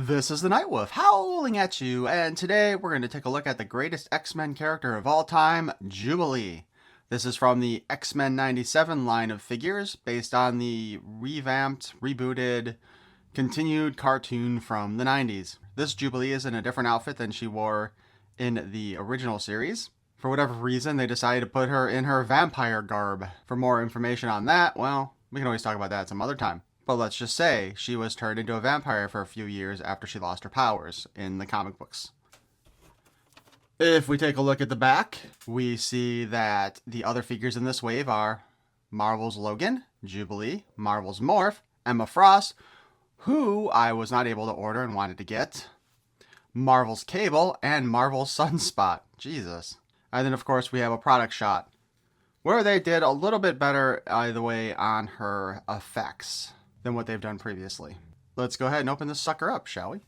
This is the Nightwolf howling at you, and today we're going to take a look at the greatest X-Men character of all time, Jubilee. This is from the Xmen 97 line of figures, based on the revamped, rebooted, continued cartoon from the 90s. This Jubilee is in a different outfit than she wore in the original series. For whatever reason, they decided to put her in her vampire garb. For more information on that, well, we can always talk about that some other time. But let's just say she was turned into a vampire for a few years after she lost her powers in the comic books. If we take a look at the back, we see that the other figures in this wave are Marvel's Logan, Jubilee, Marvel's Morph, Emma Frost, who I was not able to order and wanted to get, Marvel's Cable, and Marvel's Sunspot. Jesus. And then, of course, we have a product shot where they did a little bit better, either way, on her effects than what they've done previously. Let's go ahead and open this sucker up, shall we?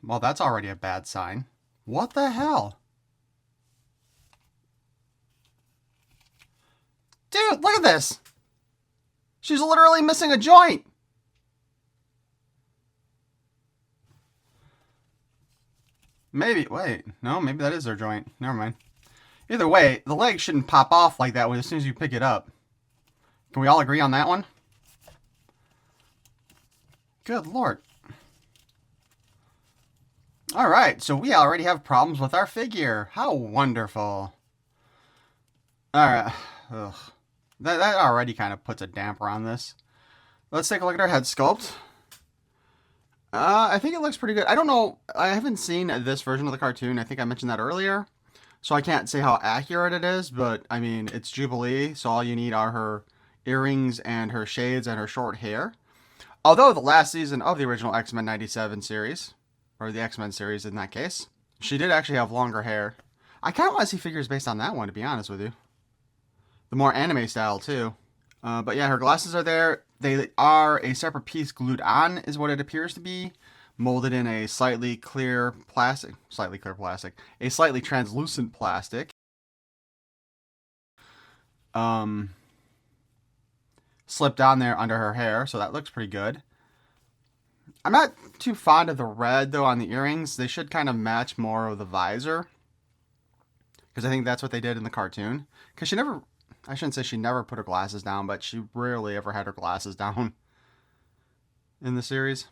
Well, that's already a bad sign. What the hell? Dude, look at this! She's literally missing a joint! Maybe, wait, no, maybe that is her joint. Never mind. Either way, the leg shouldn't pop off like that as soon as you pick it up. Can we all agree on that one? Good lord. Alright, so we already have problems with our figure. How wonderful. Alright. That already kind of puts a damper on this. Let's take a look at our head sculpt. I think it looks pretty good. I don't know. I haven't seen this version of the cartoon. I think I mentioned that earlier. So I can't say how accurate it is, but I mean, it's Jubilee, so all you need are her earrings and her shades and her short hair. Although the last season of the original X-Men 97 series, or the X-Men series in that case, she did actually have longer hair. I kind of want to see figures based on that one, to be honest with you. The more anime style, too. But yeah, her glasses are there. They are a separate piece glued on, is what it appears to be. Molded in a slightly clear plastic. A slightly translucent plastic. Slipped on there under her hair, so that looks pretty good. I'm not too fond of the red, though, on the earrings. They should kind of match more of the visor. Because I think that's what they did in the cartoon. Because she never... I shouldn't say she never put her glasses down, but she rarely ever had her glasses down in the series.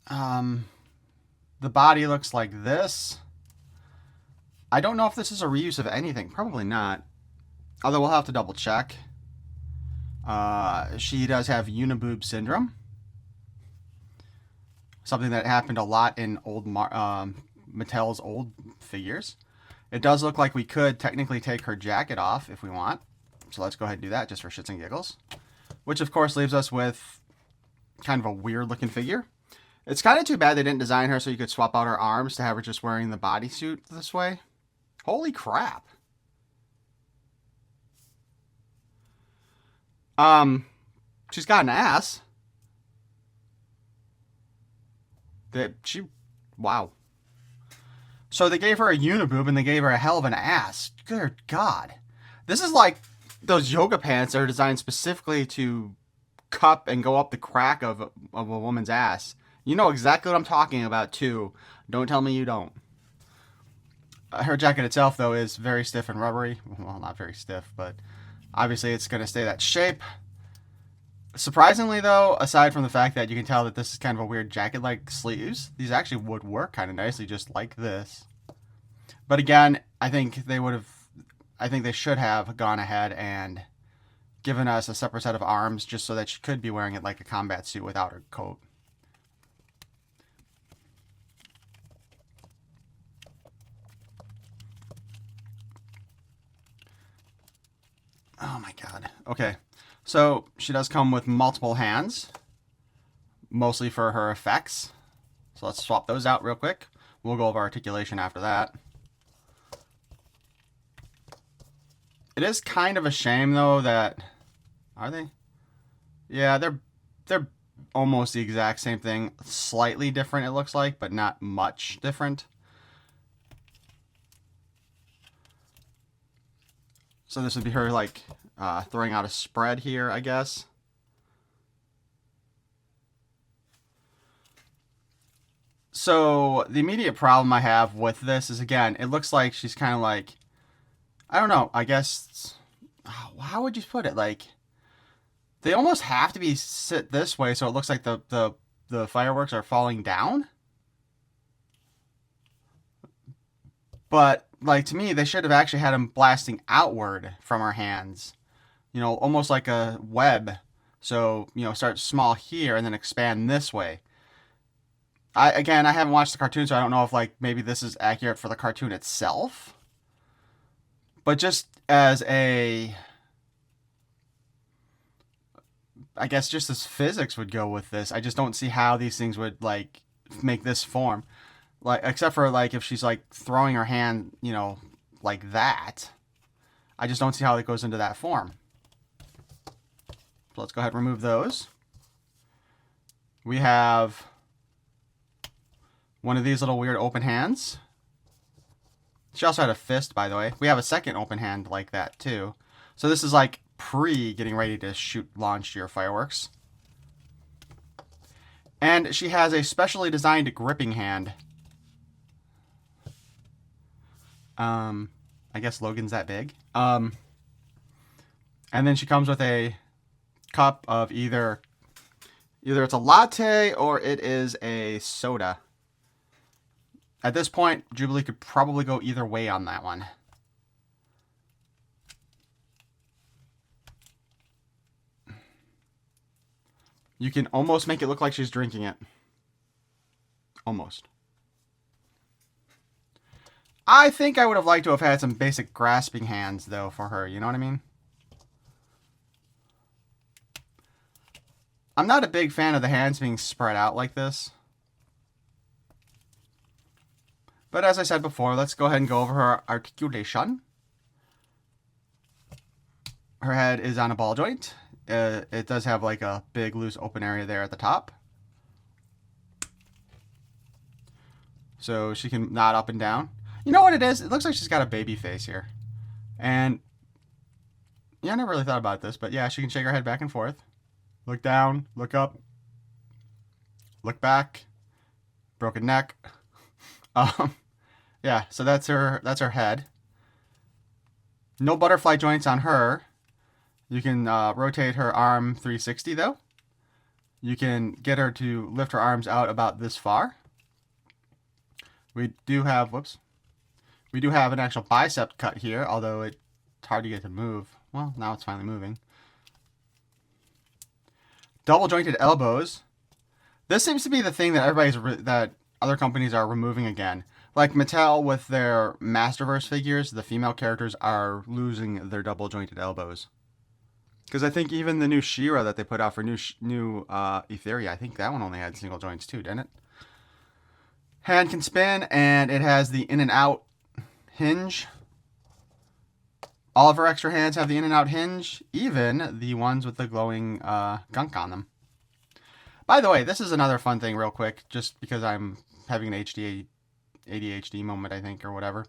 The body looks like this. I don't know if this is a reuse of anything. Probably not. Although we'll have to double check. She does have uniboob syndrome. Something that happened a lot in old Mattel's old figures. It does look like we could technically take her jacket off if we want. So let's go ahead and do that just for shits and giggles. Which of course leaves us with kind of a weird looking figure. It's kind of too bad they didn't design her so you could swap out her arms to have her just wearing the bodysuit this way. Holy crap. She's got an ass. Wow. So they gave her a uniboob and they gave her a hell of an ass. Good God. This is like those yoga pants that are designed specifically to cup and go up the crack of a woman's ass. You know exactly what I'm talking about, too. Don't tell me you don't. Her jacket itself, though, is very stiff and rubbery. Well, not very stiff, but obviously it's going to stay that shape. Surprisingly, though, aside from the fact that you can tell that this is kind of a weird jacket-like sleeves, these actually would work kind of nicely just like this. But again, I think they should have gone ahead and given us a separate set of arms just so that she could be wearing it like a combat suit without her coat. Oh my god. Okay. So she does come with multiple hands, mostly for her effects. So let's swap those out real quick. We'll go over articulation after that. It is kind of a shame though that... Are they? Yeah, they're almost the exact same thing. Slightly different it looks like, but not much different. So this would be her like throwing out a spread here, I guess. So the immediate problem I have with this is, again, it looks like she's kind of like, I don't know, I guess, how would you put it? Like, they almost have to be sit this way so it looks like the fireworks are falling down. But, like, to me, they should have actually had them blasting outward from her hands. You know, almost like a web. So, you know, start small here and then expand this way. Again, I haven't watched the cartoon, so I don't know if, like, maybe this is accurate for the cartoon itself. But just as a... I guess just as physics would go with this, I just don't see how these things would, like, make this form. Like, except for, like, if she's, like, throwing her hand, you know, like that. I just don't see how it goes into that form. So let's go ahead and remove those. We have one of these little weird open hands. She also had a fist, by the way. We have a second open hand like that, too. So this is like getting ready to launch your fireworks. And she has a specially designed gripping hand. I guess Logan's that big. And then she comes with a cup of either it's a latte or it is a soda. At this point, Jubilee could probably go either way on that one. You can almost make it look like she's drinking it. Almost. I think I would have liked to have had some basic grasping hands, though, for her. You know what I mean? I'm not a big fan of the hands being spread out like this. But as I said before, let's go ahead and go over her articulation. Her head is on a ball joint. It does have like a big loose open area there at the top. So she can nod up and down. You know what it is? It looks like she's got a baby face here. And yeah, I never really thought about this, but yeah, she can shake her head back and forth. Look down, look up, look back, broken neck. Yeah, so that's her head. No butterfly joints on her. You can rotate her arm 360 though. You can get her to lift her arms out about this far. We do have an actual bicep cut here, although it's hard to get to move. Well, now it's finally moving. Double jointed elbows. This seems to be the thing that that other companies are removing again. Like Mattel with their Masterverse figures, the female characters are losing their double jointed elbows. Because I think even the new She-Ra that they put out for new Etheria, I think that one only had single joints too, didn't it? Hand can spin, and it has the in and out hinge. All of her extra hands have the in and out hinge, even the ones with the glowing gunk on them. By the way, this is another fun thing real quick, just because I'm having an ADHD moment, I think, or whatever.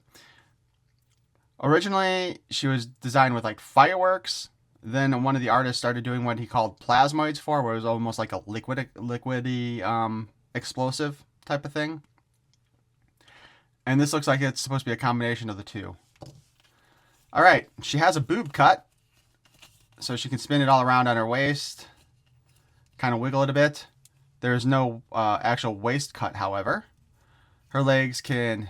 Originally, she was designed with like fireworks. Then one of the artists started doing what he called plasmoids for, where it was almost like a liquidy explosive type of thing. And this looks like it's supposed to be a combination of the two. All right, she has a boob cut, so she can spin it all around on her waist, kind of wiggle it a bit. There's no actual waist cut, however. Her legs can...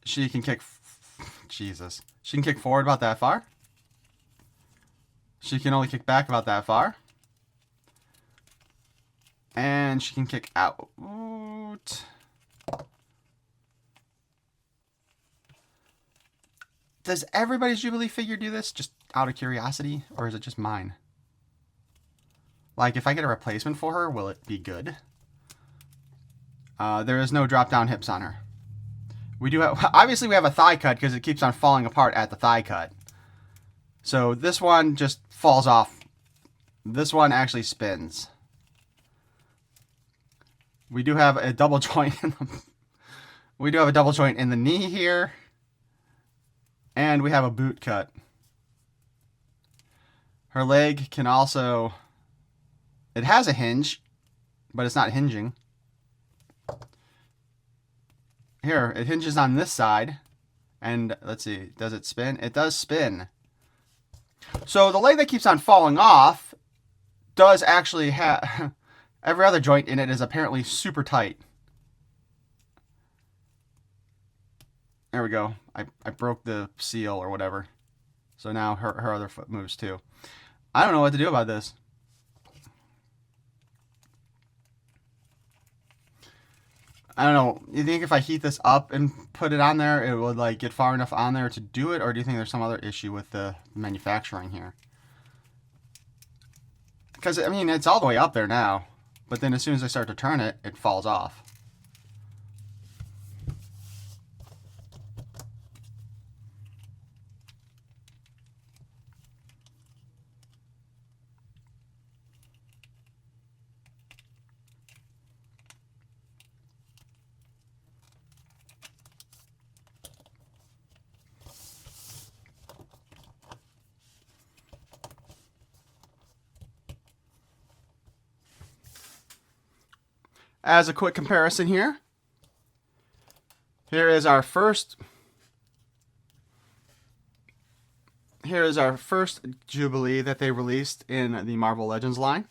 She can kick... Jesus. She can kick forward about that far. She can only kick back about that far. And she can kick out Does everybody's Jubilee figure do this just out of curiosity, or is it just mine? Like, if I get a replacement for her, will it be good? There is no drop-down hips on her. We do have, obviously we have a thigh cut because it keeps on falling apart at the thigh cut. So this one just falls off. This one actually spins. We do have a double joint in the, we do have a double joint in the knee here. And we have a boot cut. Her leg can also, it has a hinge, but it's not hinging. Here, it hinges on this side. And let's see, does it spin? It does spin. So the leg that keeps on falling off does actually have, every other joint in it is apparently super tight. There we go. I broke the seal or whatever. So now her other foot moves too. I don't know what to do about this. I don't know. You think if I heat this up and put it on there, it would like get far enough on there to do it? Or do you think there's some other issue with the manufacturing here? Because, I mean, it's all the way up there now. But then as soon as I start to turn it, it falls off. As a quick comparison here is our first Jubilee that they released in the Marvel Legends line.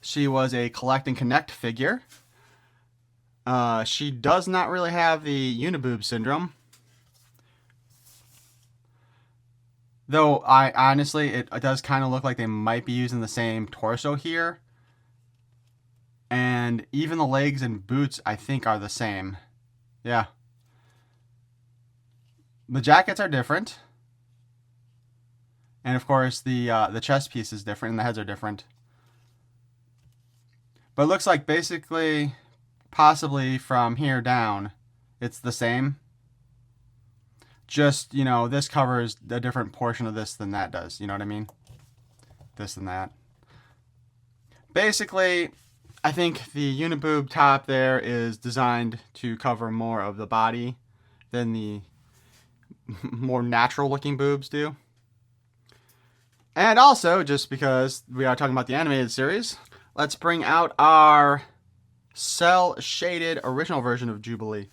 She was a collect and connect figure. She does not really have the uniboob syndrome. Though I honestly, it does kind of look like they might be using the same torso here. And even the legs and boots, I think, are the same. Yeah. The jackets are different. And of course, the chest piece is different and the heads are different. But it looks like basically, possibly from here down, it's the same. Just, you know, this covers a different portion of this than that does. You know what I mean? This and that. Basically, I think the uniboob top there is designed to cover more of the body than the more natural looking boobs do. And also, just because we are talking about the animated series, let's bring out our cell shaded original version of Jubilee.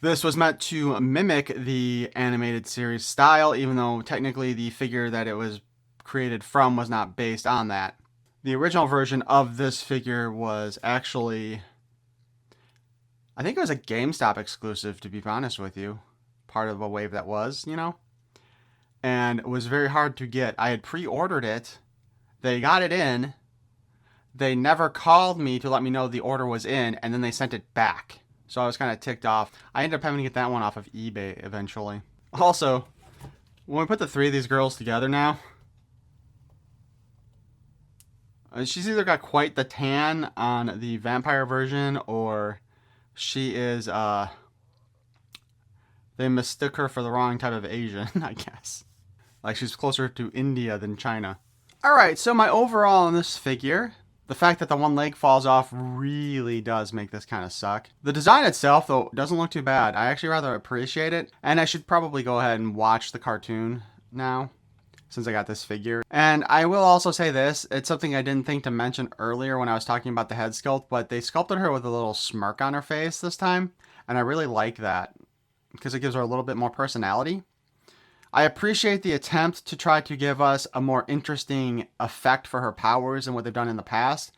This was meant to mimic the animated series style, even though technically the figure that it was created from was not based on that. The original version of this figure was actually, I think it was a GameStop exclusive, to be honest with you. Part of a wave that was, you know. And it was very hard to get. I had pre-ordered it. They got it in. They never called me to let me know the order was in, and then they sent it back. So I was kind of ticked off. I ended up having to get that one off of eBay eventually. Also, when we put the three of these girls together now, she's either got quite the tan on the vampire version, or she is, they mistook her for the wrong type of Asian, I guess. Like, she's closer to India than China. Alright, so my overall on this figure, the fact that the one leg falls off really does make this kind of suck. The design itself, though, doesn't look too bad. I actually rather appreciate it, and I should probably go ahead and watch the cartoon now, since I got this figure. And I will also say this, it's something I didn't think to mention earlier when I was talking about the head sculpt, but they sculpted her with a little smirk on her face this time, and I really like that, because it gives her a little bit more personality. I appreciate the attempt to try to give us a more interesting effect for her powers than what they've done in the past.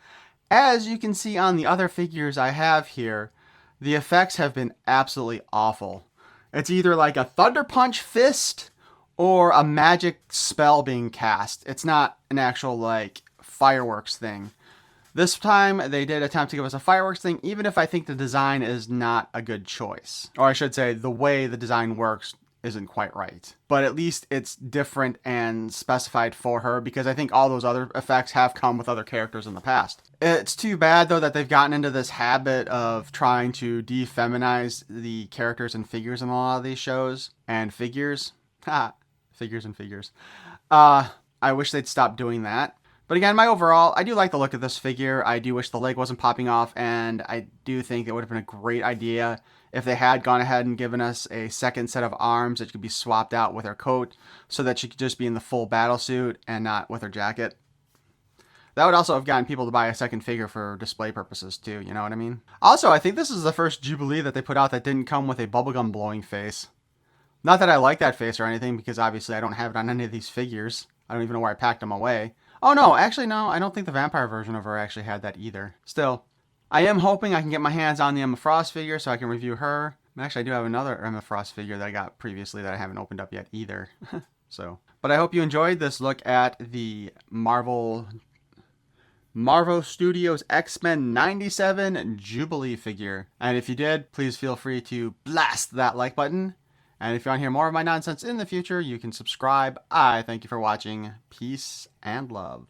As you can see on the other figures I have here, the effects have been absolutely awful. It's either like a Thunder Punch fist or a magic spell being cast. It's not an actual, like, fireworks thing. This time they did attempt to give us a fireworks thing, even if I think the design is not a good choice. Or I should say, the way the design works isn't quite right. But at least it's different and specified for her, because I think all those other effects have come with other characters in the past. It's too bad, though, that they've gotten into this habit of trying to defeminize the characters and figures in a lot of these shows. And figures. Ha! Figures and figures. I wish they'd stop doing that. But again, I do like the look of this figure. I do wish the leg wasn't popping off, and I do think it would have been a great idea if they had gone ahead and given us a second set of arms that could be swapped out with her coat, so that she could just be in the full battle suit and not with her jacket. That would also have gotten people to buy a second figure for display purposes too, you know what I mean? Also, I think this is the first Jubilee that they put out that didn't come with a bubblegum blowing face. Not that I like that face or anything, because obviously I don't have it on any of these figures. I don't even know where I packed them away. Oh no, actually no, I don't think the vampire version of her actually had that either. Still, I am hoping I can get my hands on the Emma Frost figure so I can review her. Actually, I do have another Emma Frost figure that I got previously that I haven't opened up yet either. But I hope you enjoyed this look at the Marvel Studios X-Men 97 Jubilee figure. And if you did, please feel free to blast that like button. And if you want to hear more of my nonsense in the future, you can subscribe. I thank you for watching. Peace and love.